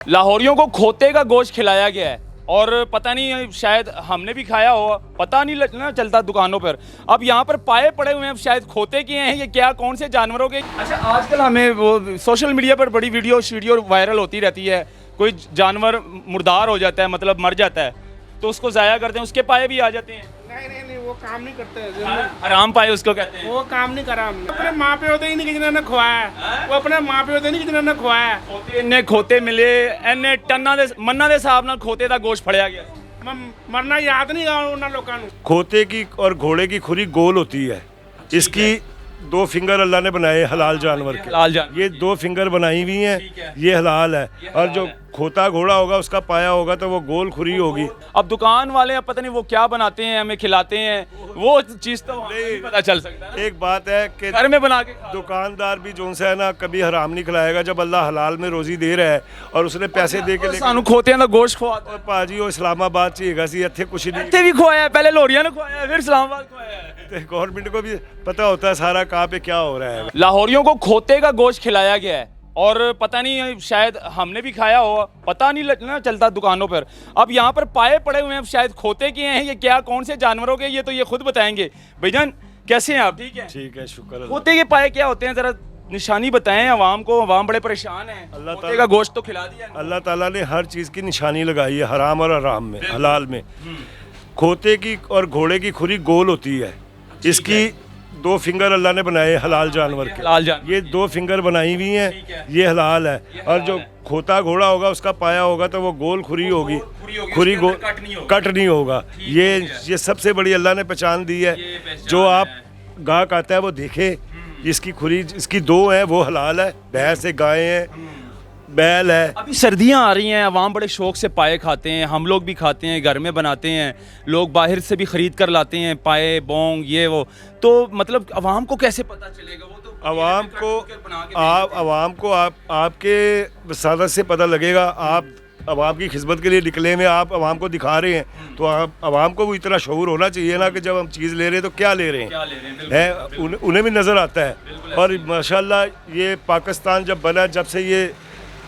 लाहौरियों को खोते का गोश्त खिलाया गया है और पता नहीं शायद हमने भी खाया हो, पता नहीं ना चलता दुकानों पर। अब यहाँ पर पाए पड़े हुए हैं, शायद खोते के हैं, ये क्या कौन से जानवरों के। अच्छा, आजकल हमें वो सोशल मीडिया पर बड़ी वीडियो वायरल होती रहती है, कोई जानवर मुर्दार हो जाता है, मतलब मर जाता है, तो उसको ज़ाया करते हैं, उसके पाए भी आ जाते हैं। नहीं वो काम नहीं करते। हराम पाए उसको कहते हैं। वो काम नहीं करा हमने। अपने माँ पे होते ही नहीं किसी ने खुआया। वो अपने माँ पे होते नहीं किसी ने खुआया। इन्ने खोते मिले, इन्ने टन्ना दे मन्ना दे हिसाब नाल खोते दा गोश्त फड़िया गया। मरना याद नहीं गा उन्होंने लोगों को। खोते की और घोड़े की खुरी गोल होती है। इसकी दो फिंगर अल्लाह ने बनाए हलाल जानवर के। हलाल जानवर। ये दो फिंगर बनाई हुई हैं, ये हलाल है। और जो खोता घोड़ा होगा उसका पाया होगा तो वो गोल खुरी होगी। अब दुकान वाले अब पता नहीं वो क्या बनाते हैं, हमें खिलाते हैं, वो चीज़ तो नहीं पता चल सकता। एक बात है कि घर में बना के दुकानदार भी जो है ना कभी हराम नहीं खिलाएगा। जब अल्लाह हलाल में रोजी दे रहा है और उसने पैसे दे के सानू खोते दा गोश्त खवाता है। भाजी वो इस्लामाबाद चाहिएगा सी इत्थे कुछ नहीं। इत्थे भी खवाया, पहले लोरिया ने खवाया, फिर इस्लामाबाद खवाया। गवर्नमेंट को भी पता होता है सारा कहाँ पे क्या हो रहा है। लाहौरियों को खोते का गोश्त खिलाया गया है और पता नहीं शायद हमने भी खाया हो, पता नहीं ना चलता दुकानों पर। अब यहाँ पर पाए पड़े हुए हैं, शायद खोते के हैं, ये क्या कौन से जानवरों के, ये तो ये खुद बताएंगे। भाईजान कैसे हैं आप? ठीक है, ठीक है, शुक्र। खोते के पाए क्या होते हैं, जरा निशानी बताएं अवाम को, अवाम बड़े परेशान हैं। अल्लाह खोते का गोश्त तो खिला दिया। अल्लाह ताला ने हर चीज़ की निशानी लगाई है, हराम और हराम में, हलाल में। खोते की और घोड़े की खुरी गोल होती है। इसकी दो फिंगर अल्लाह ने बनाए हलाल जानवर के। हलाल जानवर। ये दो फिंगर बनाई हुई हैं, ये हलाल है। और जो खोता घोड़ा होगा उसका पाया होगा तो वो गोल खुरी होगी, खुरी गोल कट नहीं होगा। ये सबसे बड़ी अल्लाह ने पहचान दी है। जो आप गाहक आता है वो देखे, इसकी खुरी, इसकी दो है, वो हलाल है। भैंस है, गाय है, बैल है। अभी सर्दियां आ रही हैं, अवाम बड़े शौक से पाए खाते हैं, हम लोग भी खाते हैं, घर में बनाते हैं, लोग बाहर से भी ख़रीद कर लाते हैं पाए, बोंग, ये वो। तो मतलब अवाम को कैसे पता चलेगा? वो तो अवाम को आपके वसादत से पता लगेगा। आप अवाम की खिदमत के लिए निकले में आप अवाम को दिखा रहे हैं, तो आप अवाम को भी इतना शऊर होना चाहिए ना कि जब हम चीज़ ले रहे हैं तो क्या ले रहे हैं, उन्हें भी नज़र आता है। और माशाल्लाह ये पाकिस्तान जब बना, जब से ये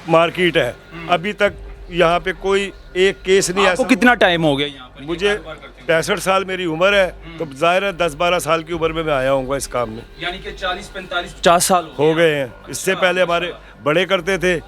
मार्केट है, अभी तक यहाँ पे कोई एक केस नहीं। आपको कितना टाइम हो गया यहाँ पर? मुझे 65 साल मेरी उम्र है, तो ज़ाहिर है 10-12 साल की उम्र में मैं आया हूँगा इस काम में। यानी कि 40-45-50 साल हो गए हैं। इससे पहले हमारे बड़े करते थे,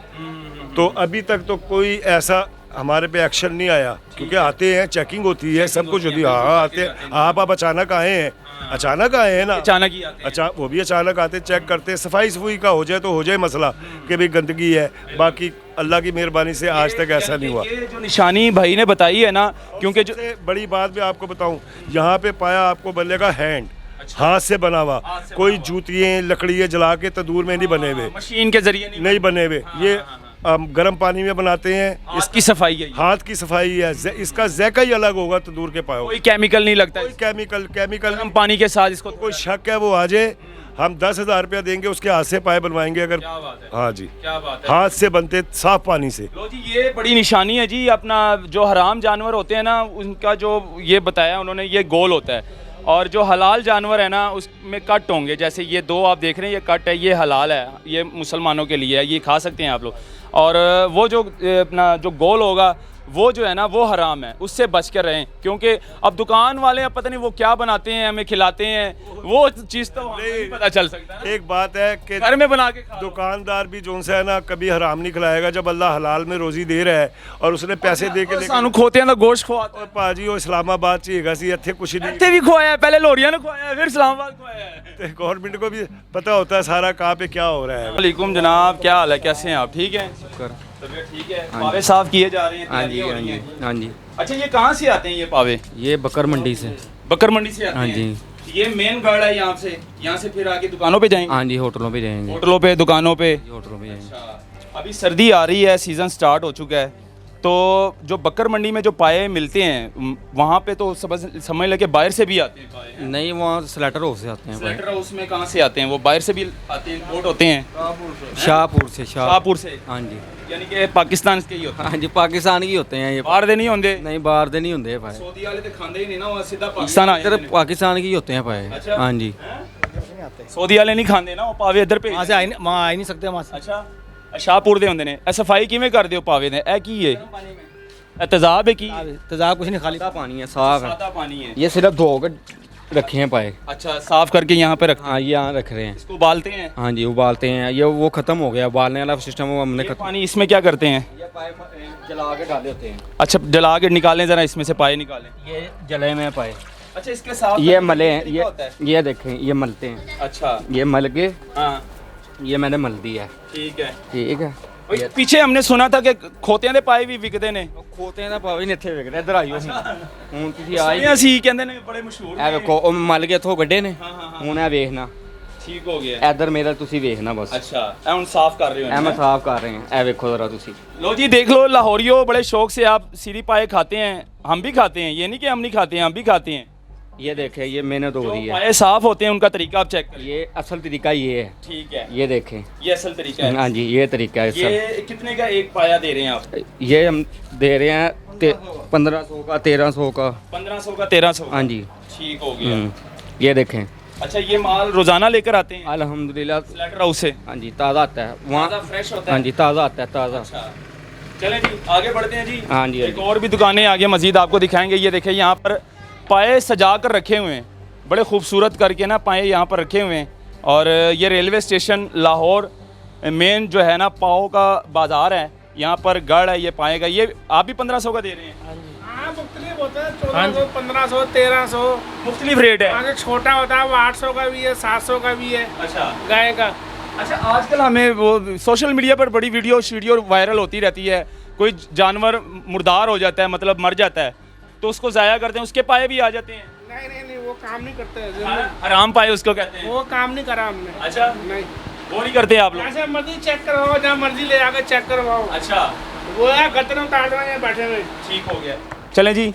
तो अभी तक तो कोई ऐसा हमारे पे एक्शन नहीं आया। क्योंकि आते हैं, चेकिंग होती है, सब कुछ होती है। हाँ आते हैं। आप अचानक आए हैं, अचानक आए हैं ना, अचानक ही आते हैं। अच्छा, वो भी अचानक आते, चेक करते हैं। सफाई सफाई का हो जाए तो हो जाए मसला कि भाई गंदगी है। बाकी अल्लाह की मेहरबानी से आज तक ऐसा नहीं हुआ। ये जो निशानी भाई ने बताई है ना, क्योंकि जो बड़ी बात मैं आपको बताऊं, यहाँ पे पाया आपको बनेगा हैंड, हाथ से बना हुआ। कोई जूतियाँ लकड़ियाँ जला के तंदूर में नहीं बने हुए, मशीन के जरिए नहीं बने हुए। ये गर्म पानी में बनाते हैं। इसकी सफाई है, हाथ की सफाई है। इसका ज़ायका ही अलग होगा तंदूर के पाए। कोई केमिकल नहीं लगता, कोई केमिकल हम पानी के साथ इसको कोई शक है वो आ जाए, हम 10,000 रुपया देंगे, उसके हाथ से पाए बनवाएंगे। अगर क्या बात है, हाँ जी, क्या बात है। हाथ से बनते साफ पानी से। लो जी, ये बड़ी निशानी है जी। अपना जो हराम जानवर होते हैं ना, उनका जो ये बताया उन्होंने, ये गोल होता है। और जो हलाल जानवर है ना, उसमें कट होंगे। जैसे ये दो आप देख रहे हैं, ये कट है, ये हलाल है, ये मुसलमानों के लिए है, ये खा सकते हैं आप लोग। और वो जो अपना जो गोल होगा वो जो है ना, वो हराम है, उससे बच कर रहें। क्योंकि अब दुकान वाले अब पता नहीं वो क्या बनाते हैं, हमें खिलाते हैं, वो चीज़ तो नहीं पता चल सकता है। एक बात है कि घर में बना के दुकानदार भी जो है ना कभी हराम नहीं खिलाएगा। जब अल्लाह हलाल में रोजी दे रहा है और उसने पैसे दे के सानू खोते दा गोश्त खवाता है। भाजी वो इस्लामाबाद चाहिएगा सी इत्थे कुछ नहीं। इत्थे भी खवाया, पहले लोरिया ने खवाया, फिर इस्लामाबाद खवाया। गवर्नमेंट को भी पता होता है सारा कहाँ पे क्या हो रहा है। वालेकुम जनाब, क्या हाल है, कैसे हैं आप? ठीक है, तबीयत ठीक है? पावे साफ किए जा रहे हैं? हाँ जी, हाँ जी, हाँ जी। अच्छा, ये कहाँ से आते हैं ये पावे? ये बकर मंडी से। बकर मंडी से आते हाँ हैं? जी। ये मेन गाड़ है यहाँ से फिर आगे दुकानों पे जाएंगे? हाँ जी, होटलों पे जाएंगे। होटलों पे, दुकानों पे। होटलों पे जाएंगे। अच्छा, अभी सर्दी आ रही है, सीज़न स्टार्ट हो चुका है, तो जो बकर मंडी में जो पाए मिलते हैं वहाँ पे तो समझ लगे बाहर से भी आते हैं पाए? नहीं, वहाँ स्लेटर हाउस से आते हैं। स्लेटर हाउस में कहाँ से आते हैं? वो बाहर से भी आते हैं, इंपोर्ट होते हैं? शाहपुर से। शाहपुर से? हाँ जी, यानी कि पाकिस्तान के ही होते हैं? हाँ जी, पाकिस्तान की होते हैं ये। बाहर दे नहीं होंगे? नहीं, बाहर दे नहीं होंगे भाई। सऊदी वाले तो खाते ही नहीं ना, वो सीधा पाकिस्तान आ इधर जाते हैं। पाकिस्तान की होते हैं भाई। अच्छा। हाँ जी। सऊदी वाले नहीं खाते ना, वो पावे इधर पे वहाँ से वहाँ आ ही नहीं सकते वहाँ से। अच्छा, शाहपुर ਦੇ ਹੁੰਦੇ ਨੇ ਇਹ ਸਫਾਈ ਕਿਵੇਂ ਕਰਦੇ ਹੋ ਪਾਵੇ ਨੇ ਇਹ ਕੀ ਹੈ ਇਹ ਤੇਜ਼ਾਬ ਹੈ ਕੀ तेजाब कुछ नहीं खाली पानी है साफ है सादा पानी है ये सिर्फ धो के रखे हैं पाए। अच्छा साफ करके यहाँ पे रखते हैं हाँ ये यहाँ रख रहे हैं। इसको उबालते हैं हाँ जी उबालते हैं, ये वो ख़त्म हो गया उबालने वाला सिस्टम, वो हमने ये पानी इसमें क्या करते हैं ये पाए जला के डाले होते हैं। अच्छा जला के निकालें ज़रा इसमें से पाए निकालें ये जले में पाए, अच्छा इसके साथ ये मले हैं, तरीका होता है। ये देखें ये मलते हैं। अच्छा ये मल के हाँ ये मैंने मल दिया है। ठीक है ठीक है। और पीछे हमने सुना था कि खोतियां दे पाए भी विकते ने खोते ना पावे नहीं थे विकदे इधर आइयो हूं ਤੁਸੀਂ ਆਈ सुनिया सी कहंदे ने बड़े मशहूर ਐ ਵੇਖੋ ਉਹ ਮਲ ਕੇ ਥੋ ਗੱਡੇ ਨੇ हाँ हाँ हाँ ਹੁਣ ਇਹ ਵੇਖਣਾ ठीक हो गया ਇਧਰ ਮੇਰਾ ਤੁਸੀਂ ਵੇਖਣਾ ਬਸ। अच्छा ए हुन साफ कर रहे हो ਐ ਮੈਂ ਸਾਫ਼ ਕਰ ਰਹੇ ਹਾਂ, ਇਹ ਵੇਖੋ ਜ਼ਰਾ ਤੁਸੀਂ। लो जी देख लो लाहौरियों बड़े शौक से आप सीरी पाए खाते हैं, हम भी खाते हैं, ये नहीं कि हम नहीं खाते हैं, हम भी खाते हैं। ये देखें ये मेहनत हो जो रही है, पाए साफ होते हैं उनका तरीका आप चेक करिए। ये असल तरीका ये है। ठीक है ये देखें ये असल तरीका है। हाँ जी ये तरीका है ये सब। कितने का एक पाया दे रहे हैं आप? ये हम दे रहे हैं 1500 का 1300 का। 1500 का 1300 हाँ जी ठीक हो गया। ये देखें अच्छा ये माल रोजाना लेकर आते हैं अल्हम्दुलिल्लाह। स्लैटर हाउस से? हाँ जी ताज़ा आता है ताज़ा वहाँ। फ्रेश होता हाँ है? जी ताज़ा आता है ताज़ा। अच्छा चलें जी आगे बढ़ते हैं जी। हाँ जी, हाँ एक जी। और भी दुकानें आगे मजीद आपको दिखाएंगे। ये देखें यहाँ पर पाए सजा कर रखे हुए हैं, बड़े खूबसूरत करके ना पाए यहाँ पर रखे हुए हैं। और ये रेलवे स्टेशन लाहौर मेन जो है ना पाओ का बाज़ार है, यहाँ पर गढ़ है ये पाए का। ये आप भी 1500 का दे रहे हैं? हाँ मुख्तलिफ होता है, 1400, 1500, 1300। मुख्तलिफ रेट है। आगे छोटा होता है वो 800 का भी है, 700 का भी है अच्छा गाय का। अच्छा आजकल हमें वो सोशल मीडिया पर बड़ी वीडियो वायरल होती रहती है, कोई जानवर मुर्दार हो जाता है मतलब मर जाता है तो उसको ज़ाया करते हैं, उसके पाए भी आ जाते हैं। नहीं नहीं नहीं वो काम नहीं करते हैं, हराम पाए उसको कहते हैं। वो काम नहीं करा हमने। अच्छा नहीं वो नहीं करते आप लोग? जैसे मर्जी चेक करवाओ, जहाँ मर्जी ले आकर चेक करवाओ। अच्छा वो है गतर में उतार देना, बैठे हुए ठीक हो गया। चलें जी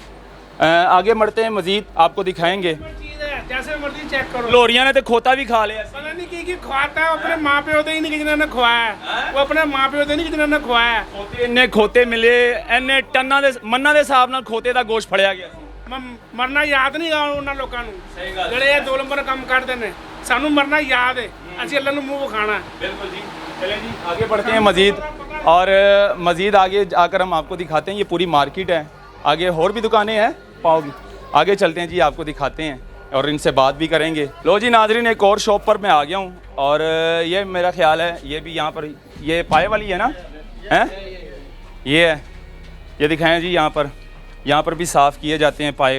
आगे बढ़ते हैं, मजीद आपको दिखाएंगे। चीज़ है, जैसे मर्जी चेक करो। लोरिया ने तो खोता भी खा लिया। पता नहीं की खवाता है, अपने माँ पे होते ही नहीं कि जिन्होंने खुआया है। वो अपने माँ पे होते नहीं कि जिन्होंने खुआया है। खोते इन्ने खोते मिले, इन्ने टन्ना दे मन्ना दे हिसाब नाल खोते दा गोश्त फड़िया गया। मरना याद नहीं गा ਉਹਨਾਂ ਲੋਕਾਂ ਨੂੰ सही गल ਜਿਹੜੇ ਇਹ 2 ਨੰਬਰ ਕੰਮ ਕਰਦੇ ਨੇ। ਸਾਨੂੰ मरना याद है, ਅਸੀਂ ਅੱਲਾ ਨੂੰ ਮੂੰਹ ਵਿਖਾਣਾ है। बिल्कुल जी। चलें जी आगे बढ़ते हैं मजीद, और मजीद आगे आकर हम आपको दिखाते हैं। ये पूरी मार्केट है, आगे और भी दुकानें हैं पाओगी। आगे चलते हैं जी आपको दिखाते हैं और इनसे बात भी करेंगे। लो जी नाजरीन एक और शॉप पर मैं आ गया हूँ, और ये मेरा ख्याल है ये भी यहाँ पर ये पाए वाली है ना, हैं ये है, ये दिखाएं जी। यहाँ पर भी साफ़ किए जाते हैं पाए।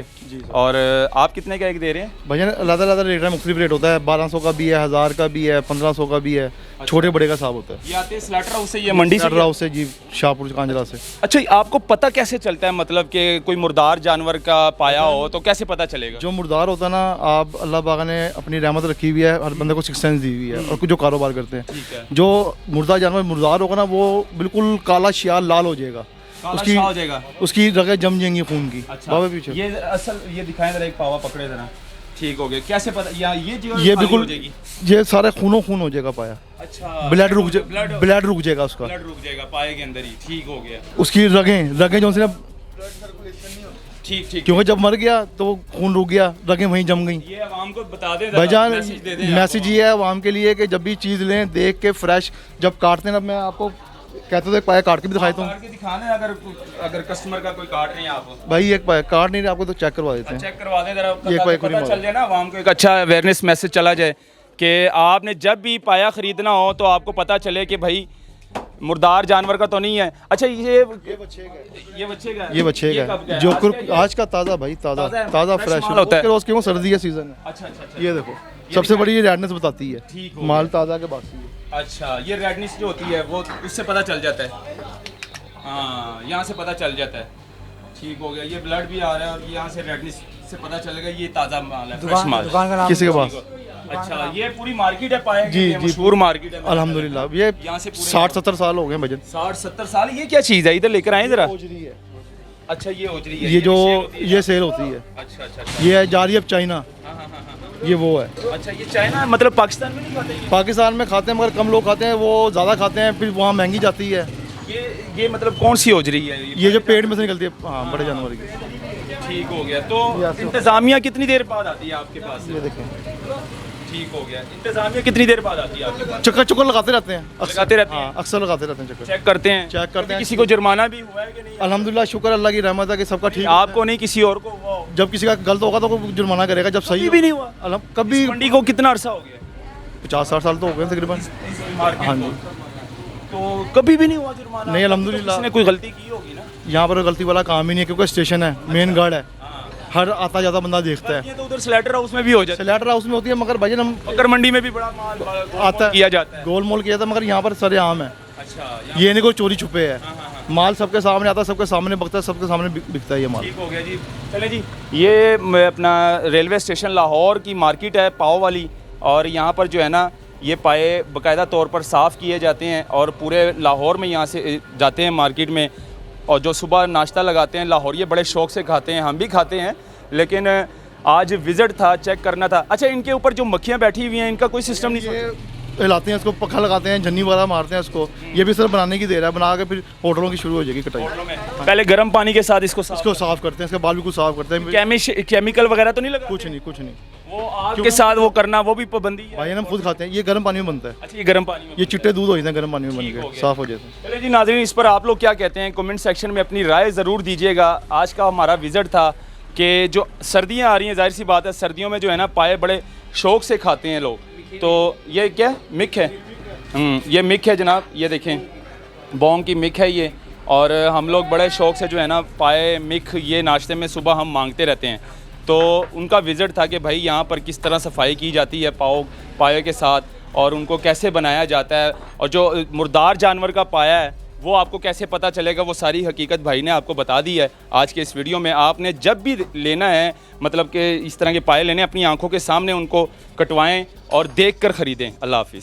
और आप कितने का एक दे रहे हैं? भैया अलग रेट है, मुख्तलिफ रेट होता है। 1200 का भी है, 1000 का भी है, 1500 का भी है। छोटे बड़े का हिसाब होता है। ये आते हैं स्लैटर हाउस से, ये मंडी से? स्लैटर हाउस से जी, शाहपुर कांजला से। अच्छा आपको पता कैसे चलता है, मतलब कि कोई मुर्दार जानवर का पाया हो तो कैसे पता चलेगा? जो मुर्दार होता है ना, आप अल्लाह पाक ने अपनी रहमत रखी हुई है, हर बंदे को सिक्स सेंस दी हुई है। और कुछ जो कारोबार करते हैं, जो मुर्दार जानवर मुर्दार होगा ना, वो बिल्कुल काला शियाल लाल हो जाएगा, उसकी हो जाएगा, उसकी रगें जम जाएंगी खून की। अच्छा बाबा पीछे ये असल ये दिखाएं जरा, एक पावा पकड़े जरा। ठीक हो गया, कैसे पता या ये जो ये खाली बिल्कुल हो जाएगी? ये सारे खून हो जाएगा पाया। अच्छा ब्लड रुक जाएगा उसका, ब्लड रुक जाएगा पाए के अंदर ही। ठीक हो गया, उसकी रगें जो सी ना, ठीक क्योंकि जब मर गया तो वो खून रुक गया, रगें वहीं जम गई। ये आवाम को बता दें, भाईजान मैसेज दे दें। मैसेज ये है आवाम के लिए कि जब भी चीज़ लें देख के फ्रेश, जब काटते हैं ना, मैं आपको कहते थे पाया काट के भी दिखाता हूँ। काट के दिखाना, अगर कस्टमर का कोई काट नहीं है आप भाई एक पाया काट नहीं रहे आपको तो चेक करवा देते हैं। चेक करवा दें जरा, ये कोई पता चल जाए ना आवाम को, एक अच्छा अवेयरनेस मैसेज चला जाए कि आपने जब भी पाया ख़रीदना हो तो आपको पता चले कि भाई मुर्दार जानवर का तो नहीं है। अच्छा ये बच्चे का ये बच्चे कब का है? जो आज का ये? आज का ताज़ा भाई, ताज़ा है? ताज़ा फ्रेश फ्रेश माल होता है। रोज़ क्यों सर्दी का सीज़न है। अच्छा ये देखो सबसे बड़ी ये रेडनेस बताती ठीक है, हो माल ताज़ा के बासी है। अच्छा ये रेडनेस जो होती है वो उससे पता चल जाता है। हाँ यहाँ से पता चल जाता है। ठीक हो गया, ये ब्लड भी आ रहा है और यहाँ से रेडनेस से पता चलेगा ये ताज़ा माल है, फ्रेश माल किसी के पास। अच्छा ये पूरी मार्केट है पाए जी, की, जी, मशहूर मार्केट है अल्हम्दुलिल्लाह। ये यहाँ से पूरे 60-70 साल हो गए भजन। 60-70 साल। ये क्या चीज़ है, इधर लेकर आए जरा। अच्छा ये होजरी है, ये जो भी सेल होती है? ये सेल होती है। अच्छा ये है जारी अब चाइना, हाँ, हाँ, हाँ, हाँ। ये वो है। अच्छा ये चाइना मतलब पाकिस्तान में नहीं खाते ये? पाकिस्तान में खाते हैं मगर कम लोग खाते हैं, वो ज़्यादा खाते हैं, फिर वहाँ महंगी जाती है। ये मतलब कौन सी होजरी है ये जो पेट में से निकलती है, हाँ बड़े जानवर की। ठीक हो गया। तो इंतज़ामिया कितनी देर बाद आती है आपके पास? ये देखें ठीक हो गया। इंतजामिया कितनी देर बाद आती है आपके पास? चक्कर चक्कर लगाते रहते हैं अक्सर। लगाते रहते हैं? हाँ, अक्सर लगाते रहते हैं चक्कर। चेक करते हैं? चेक करते कभी हैं। किसी को जुर्माना भी हुआ है कि नहीं? अल्हम्दुलिल्लाह, शुक्र अल्लाह की रहमत है कि सबका ठीक आपको नहीं, किसी और को हुआ हो? जब किसी का गलत होगा तो वो जुर्माना करेगा, जब सही कभी भी नहीं हुआ? कभी मंडी को कितना अरसा हो गया? 50-60 साल तो हो गए तकरीबन। मार्केट हाँ को? जी। तो कभी भी नहीं हुआ जुर्माना? नहीं, अल्हम्दुलिल्लाह। किसी ने कोई गलती की होगी ना? यहाँ पर गलती वाला काम ही नहीं है, क्योंकि स्टेशन है, मेन गार्ड है, हर आता जाता बंदा देखता है। ये तो उधर स्लैटर हाउस में भी हो जाता स्लैटर हाउस में होती है, मगर भाईजान हम है, मकर मंडी में भी बड़ा माल आता है, किया जाता है। गोलमोल किया था, मगर यहाँ पर सरेआम है। अच्छा, ये नहीं कोई चोरी छुपे है, माल सबके सामने आता है, सबके सामने बकता है, सबके सामने बिकता है ये माल। ठीक हो गया जी। चले जी, ये अपना रेलवे स्टेशन लाहौर की मार्केट है पाव वाली, और यहाँ पर जो है ना ये पाए बाकायदा तौर पर साफ़ किए जाते हैं और पूरे लाहौर में यहाँ से जाते हैं मार्केट में, और जो सुबह नाश्ता लगाते हैं लाहौरिये बड़े शौक़ से खाते हैं, हम भी खाते हैं, लेकिन आज विज़िट था, चेक करना था। अच्छा, इनके ऊपर जो मक्खियाँ बैठी हुई हैं इनका कोई सिस्टम नहीं? ये हिलाते हैं इसको, पक्का लगाते हैं, झन्नी वगैरह मारते हैं इसको। ये भी सिर्फ बनाने की देर है, बना के फिर होटलों की शुरू हो जाएगी कटाई। पहले गर्म पानी के साथ इसको इसको साफ करते हैं, इसके बाल बिल्कुल साफ करते हैं। केमिकल वगैरह तो नहीं लगा? कुछ नहीं, कुछ नहीं वो आग के साथ वो करना, वो भी पाबंदी है? भाई, हम खुद खाते हैं, ये गर्म पानी में बनता है। अच्छा, ये गर्म पानी में? ये चिट्टे दूध हो जाते हैं गर्म पानी में बन ठीक हो के, गया। साफ हो जाते हैं। चलिए जी नाज़रीन, इस पर आप लोग क्या कहते हैं कमेंट सेक्शन में अपनी राय ज़रूर दीजिएगा। आज का हमारा विज़िट था कि जो सर्दियां आ रही हैं, जाहिर सी बात है सर्दियों में जो है ना पाए बड़े शौक़ से खाते हैं लोग। तो ये क्या मिक है? ये मिक है जनाब, ये देखें बौंग की मिक है ये, और हम लोग बड़े शौक़ से जो है ना पाए मिक ये नाश्ते में सुबह हम मांगते रहते हैं। तो उनका विज़िट था कि भाई यहाँ पर किस तरह सफाई की जाती है पाए के साथ, और उनको कैसे बनाया जाता है, और जो मुर्दार जानवर का पाया है वो आपको कैसे पता चलेगा, वो सारी हकीकत भाई ने आपको बता दी है आज के इस वीडियो में। आपने जब भी लेना है, मतलब कि इस तरह के पाए लेने, अपनी आंखों के सामने उनको कटवाएं और देख कर ख़रीदें। अल्लाह हाफ़िज़।